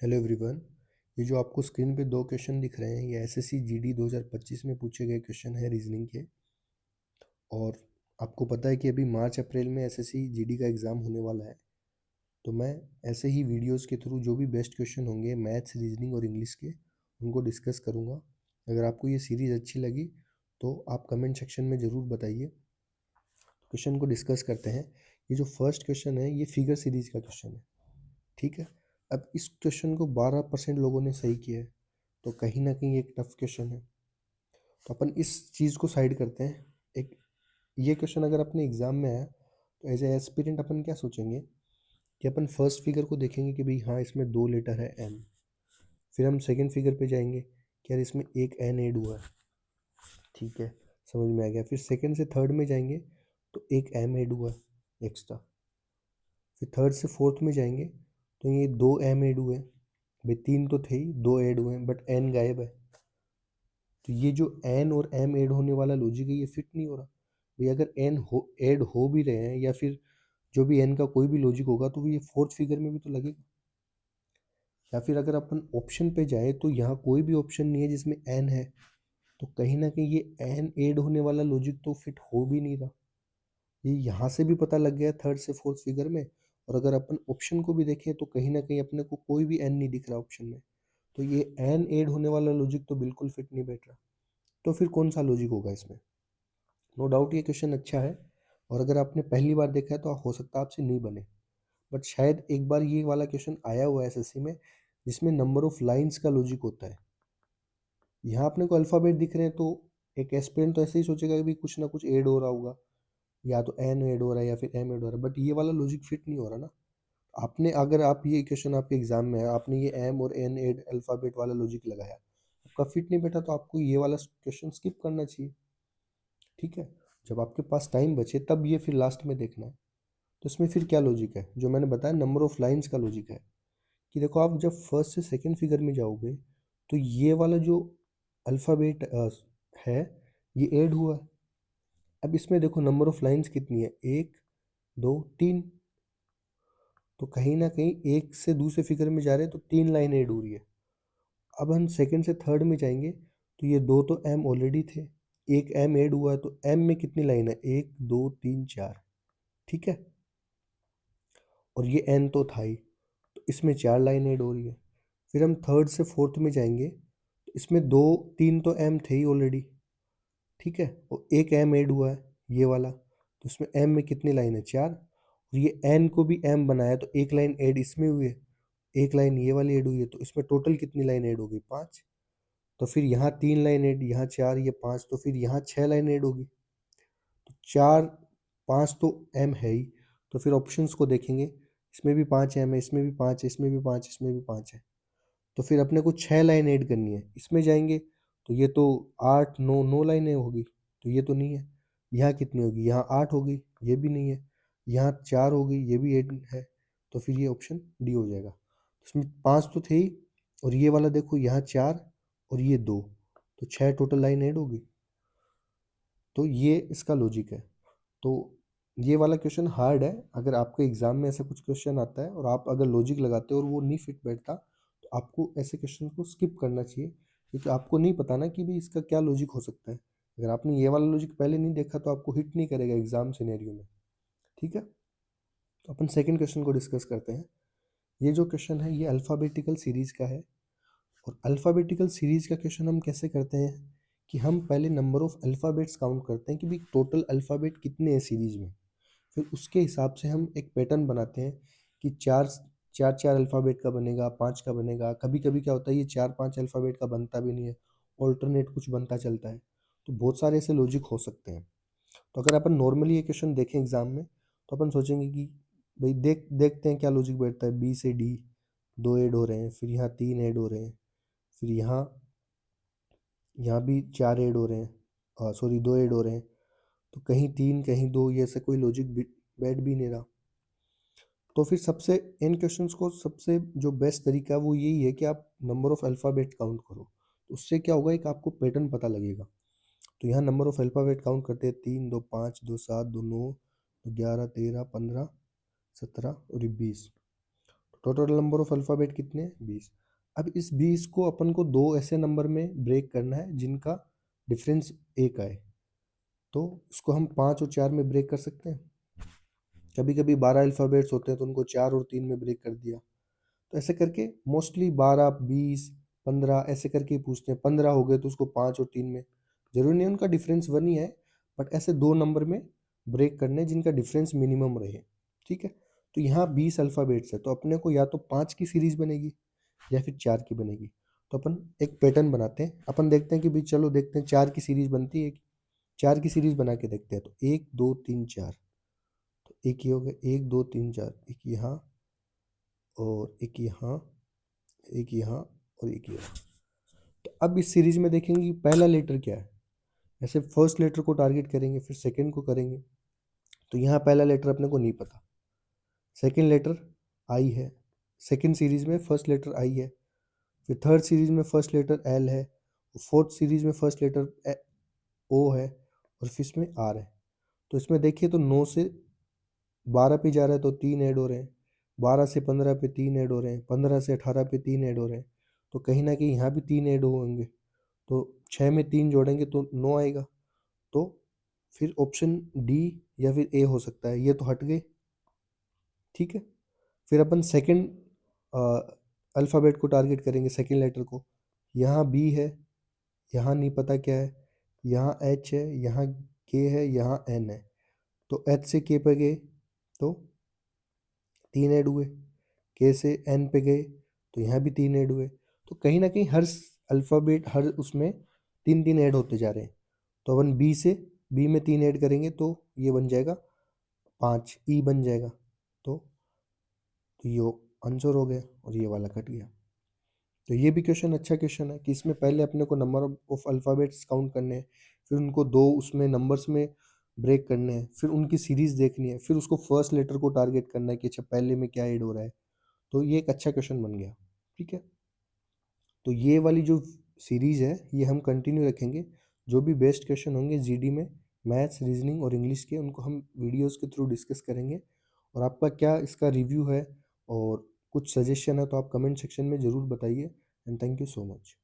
Hello everyone. ये जो आपको स्क्रीन पे दो क्वेश्चन दिख रहे हैं, ये एसएससी जीडी 2025 में पूछे गए क्वेश्चन है रीजनिंग के। और आपको पता है कि अभी मार्च अप्रैल में एसएससी जीडी का एग्ज़ाम होने वाला है। तो मैं ऐसे ही वीडियोस के थ्रू जो भी बेस्ट क्वेश्चन होंगे मैथ्स, रीजनिंग और इंग्लिश के, उनको डिस्कस करूँगा। अगर आपको ये सीरीज़ अच्छी लगी तो आप कमेंट सेक्शन में ज़रूर बताइए। क्वेश्चन को डिस्कस करते हैं। ये जो फर्स्ट क्वेश्चन है ये फिगर सीरीज का क्वेश्चन है, ठीक है। अब इस क्वेश्चन को 12% लोगों ने सही किया है, तो कहीं ना कहीं एक टफ क्वेश्चन है। तो अपन इस चीज़ को साइड करते हैं। एक ये क्वेश्चन अगर अपने एग्जाम में आया तो एज ए एस्पिरेंट अपन क्या सोचेंगे कि अपन फर्स्ट फिगर को देखेंगे कि भाई हाँ इसमें दो लेटर है एन। फिर हम सेकंड फिगर पे जाएंगे कि यार इसमें एक एन ऐड हुआ है, ठीक है, समझ में आ गया। फिर सेकंड से थर्ड में जाएंगे तो एक एम ऐड हुआ है एक्स्ट्रा। फिर थर्ड से फोर्थ में जाएंगे तो ये दो एम ऐड हुए हैं। भाई तीन तो थे ही, दो ऐड हुए हैं, बट एन गायब है। तो ये जो एन और एम ऐड होने वाला लॉजिक है ये फिट नहीं हो रहा। भाई अगर एन हो ऐड हो भी रहे हैं या फिर जो भी एन का कोई भी लॉजिक होगा तो ये फोर्थ फिगर में भी तो लगेगा। या फिर अगर अपन ऑप्शन पे जाए तो यहाँ कोई भी ऑप्शन नहीं है जिसमें एन है, तो कहीं ना कहीं ये एन ऐड होने वाला लॉजिक तो फिट हो भी नहीं रहा। ये यहाँ से भी पता लग गया थर्ड से फोर्थ फिगर में। और अगर अपन ऑप्शन को भी देखें तो कहीं ना कहीं अपने को कोई भी एन नहीं दिख रहा ऑप्शन में। तो ये एन ऐड होने वाला लॉजिक तो बिल्कुल फिट नहीं बैठ रहा। तो फिर कौन सा लॉजिक होगा इसमें? नो डाउट ये क्वेश्चन अच्छा है, और अगर आपने पहली बार देखा है तो हो सकता है आपसे नहीं बने। बट शायद एक बार ये वाला क्वेश्चन आया हुआ है एसएससी में, जिसमें नंबर ऑफ लाइंस का लॉजिक होता है। यहाँ अपने को अल्फ़ाबेट दिख रहे हैं तो एक एस्पिरेंट तो ऐसे ही सोचेगा कि भाई कुछ ना कुछ ऐड हो रहा होगा, या तो एन ऐड हो रहा है या फिर एम ऐड हो रहा है, बट ये वाला लॉजिक फिट नहीं हो रहा ना। आपने अगर आप ये क्वेश्चन आपके एग्जाम में है, आपने ये एम और एन ऐड अल्फ़ाबेट वाला लॉजिक लगाया, आपका फिट नहीं बैठा, तो आपको ये वाला क्वेश्चन स्किप करना चाहिए, ठीक है। जब आपके पास टाइम बचे तब ये फिर लास्ट में देखना है। तो इसमें फिर क्या लॉजिक है जो मैंने बताया, नंबर ऑफ लाइंस का लॉजिक है। कि देखो आप जब फर्स्ट से सेकंड फिगर में जाओगे तो ये वाला जो अल्फ़ाबेट है ये ऐड हुआ है। अब इसमें देखो नंबर ऑफ लाइंस कितनी है, एक, दो, तीन। तो कहीं ना कहीं एक से दूसरे फिगर में जा रहे हैं तो तीन लाइन ऐड हो रही है। अब हम सेकंड से थर्ड में जाएंगे तो ये दो तो एम ऑलरेडी थे, एक एम ऐड हुआ है, तो एम में कितनी लाइन है, एक, दो, तीन, चार, ठीक है। और ये एन तो था ही, तो इसमें चार लाइन ऐड हो रही है। फिर हम थर्ड से फोर्थ में जाएंगे तो इसमें दो, तीन तो एम थे ही ऑलरेडी, ठीक है, और एक एम ऐड हुआ है ये वाला, तो इसमें एम में कितनी लाइन है, चार। और ये एन को भी एम बनाया तो एक लाइन ऐड इसमें हुई है, एक लाइन ये वाली ऐड हुई है, तो इसमें टोटल कितनी लाइन ऐड होगी, पाँच। तो फिर यहाँ तीन लाइन ऐड, यहाँ चार, ये पाँच, तो फिर यहाँ छः लाइन ऐड होगी। तो चार, पाँच तो एम है ही, तो फिर ऑप्शंस को देखेंगे, इसमें भी पाँच एम है, इसमें भी पाँच है, इसमें भी पाँच, इसमें भी पाँच है। तो फिर अपने को छः लाइन ऐड करनी है। इसमें जाएंगे तो ये तो आठ, नौ, नौ लाइनें होगी, तो ये तो नहीं है। यहाँ कितनी होगी, यहाँ आठ होगी, ये भी नहीं है। यहाँ चार होगी, ये भी ऐड है, तो फिर ये ऑप्शन डी हो जाएगा। इसमें पाँच तो थे ही, और ये वाला देखो यहाँ चार और ये दो, तो छः टोटल लाइन ऐड होगी। तो ये इसका लॉजिक है। तो ये वाला क्वेश्चन हार्ड है। अगर आपके एग्जाम में ऐसा कुछ क्वेश्चन आता है और आप अगर लॉजिक लगाते हो और वो नहीं फिट बैठता, तो आपको ऐसे क्वेश्चन को स्किप करना चाहिए, क्योंकि आपको नहीं पता ना कि भी इसका क्या लॉजिक हो सकता है। अगर आपने ये वाला लॉजिक पहले नहीं देखा तो आपको हिट नहीं करेगा एग्जाम सिनेरियो में, ठीक है। तो अपन सेकंड क्वेश्चन को डिस्कस करते हैं। ये जो क्वेश्चन है ये अल्फ़ाबेटिकल सीरीज का है। और अल्फ़ाबेटिकल सीरीज का क्वेश्चन हम कैसे करते हैं कि हम पहले नंबर ऑफ अल्फ़ाबेट्स काउंट करते हैं कि भाई टोटल अल्फ़ाबेट कितने हैं सीरीज में। फिर उसके हिसाब से हम एक पैटर्न बनाते हैं कि चार चार चार अल्फ़ाबेट का बनेगा, पाँच का बनेगा। कभी कभी क्या होता है ये चार पाँच अल्फ़ाबेट का बनता भी नहीं है, ऑल्टरनेट कुछ बनता चलता है। तो बहुत सारे ऐसे लॉजिक हो सकते हैं। तो अगर अपन नॉर्मली ये क्वेश्चन देखें एग्जाम में तो अपन सोचेंगे कि भाई देखते हैं क्या लॉजिक बैठता है। बी से डी दो ऐड हो रहे हैं, फिर यहाँ तीन ऐड हो रहे हैं, फिर यहाँ यहाँ भी चार ऐड हो रहे हैं, सॉरी दो ऐड हो रहे हैं। तो कहीं तीन कहीं दो, ये ऐसा कोई लॉजिक बैठ भी नहीं रहा। तो फिर सबसे इन क्वेश्चंस को सबसे जो बेस्ट तरीका है वो यही है कि आप नंबर ऑफ अल्फ़ाबेट काउंट करो। तो उससे क्या होगा, एक आपको पैटर्न पता लगेगा। तो यहाँ नंबर ऑफ अल्फ़ाबेट काउंट करते हैं, तीन, दो पाँच, दो सात, दो नौ, दो ग्यारह, तेरह, पंद्रह, सत्रह और ये 20। टोटल नंबर ऑफ अल्फ़ाबेट कितने हैं? 20। अब इस 20 को अपन को दो ऐसे नंबर में ब्रेक करना है जिनका डिफरेंस 1 आए। तो इसको हम 5 और 4 में ब्रेक कर सकते हैं। कभी कभी 12 अल्फ़ाबेट्स होते हैं तो उनको 4 और 3 में ब्रेक कर दिया। तो ऐसे करके मोस्टली 12, 20, 15 ऐसे करके ही पूछते हैं। 15 हो गए तो उसको 5 और 3 में, जरूरी नहीं उनका डिफरेंस 1 ही है, बट ऐसे दो नंबर में ब्रेक करने जिनका डिफरेंस मिनिमम रहे। ठीक है, तो यहाँ 20 अल्फ़ाबेट्स है तो अपने को या तो 5 की सीरीज बनेगी या फिर 4 की बनेगी। तो अपन एक पैटर्न बनाते हैं, अपन देखते हैं कि भाई चलो देखते हैं 4 की सीरीज बनती है। 4 की सीरीज बना के देखते हैं। तो 1 2 3 4, तो एक ये हो गया, 1 2 3 4, एक यहाँ और एक यहाँ, एक यहाँ और एक यहाँ। तो अब इस सीरीज में देखेंगे कि पहला लेटर क्या है। ऐसे फर्स्ट लेटर को टारगेट करेंगे, फिर सेकंड को करेंगे। तो यहाँ पहला लेटर अपने को नहीं पता, सेकंड लेटर आई है, सेकंड सीरीज में फर्स्ट लेटर आई है, फिर थर्ड सीरीज में फर्स्ट लेटर एल है, फोर्थ सीरीज में फर्स्ट लेटर ओ है, और फिर इसमें आर है। तो इसमें देखिए तो 9 से 12 पे जा रहा है तो 3 ऐड हो रहे हैं, 12 से 15 पे 3 ऐड हो रहे हैं, 15 से 18 पे 3 ऐड हो रहे हैं। तो कहीं ना कहीं यहाँ भी 3 ऐड होंगे। तो 6 में 3 जोड़ेंगे तो 9 आएगा। तो फिर ऑप्शन डी या फिर ए हो सकता है, ये तो हट गए। ठीक है, फिर अपन सेकंड अल्फ़ाबेट को टारगेट करेंगे, सेकंड लेटर को। यहाँ बी है, यहाँ नहीं पता क्या है, यहाँ एच है, यहाँ के है, यहाँ एन है। तो एच से के पे गए तो 3 ऐड हुए, के से एन पे गए तो यहाँ भी 3 ऐड हुए। तो कहीं ना कहीं हर अल्फ़ाबेट हर उसमें 3 3 ऐड होते जा रहे हैं। तो अपन बी में 3 ऐड करेंगे तो ये बन जाएगा 5, ई बन जाएगा। तो ये आंसर हो गया और ये वाला कट गया। तो ये भी क्वेश्चन अच्छा क्वेश्चन है कि इसमें पहले अपने को नंबर ऑफ अल्फ़ाबेट्स काउंट करने हैं, फिर उनको दो उसमें नंबर्स में ब्रेक करने हैं, फिर उनकी सीरीज देखनी है, फिर उसको फर्स्ट लेटर को टारगेट करना है कि अच्छा पहले में क्या ऐड हो रहा है। तो ये एक अच्छा क्वेश्चन बन गया। ठीक है, तो ये वाली जो सीरीज़ है ये हम कंटिन्यू रखेंगे। जो भी बेस्ट क्वेश्चन होंगे जीडी में, मैथ्स, रीजनिंग और इंग्लिश के, उनको हम वीडियोस के थ्रू डिस्कस करेंगे। और आपका क्या इसका रिव्यू है और कुछ सजेशन है तो आप कमेंट सेक्शन में ज़रूर बताइए। And thank you so much.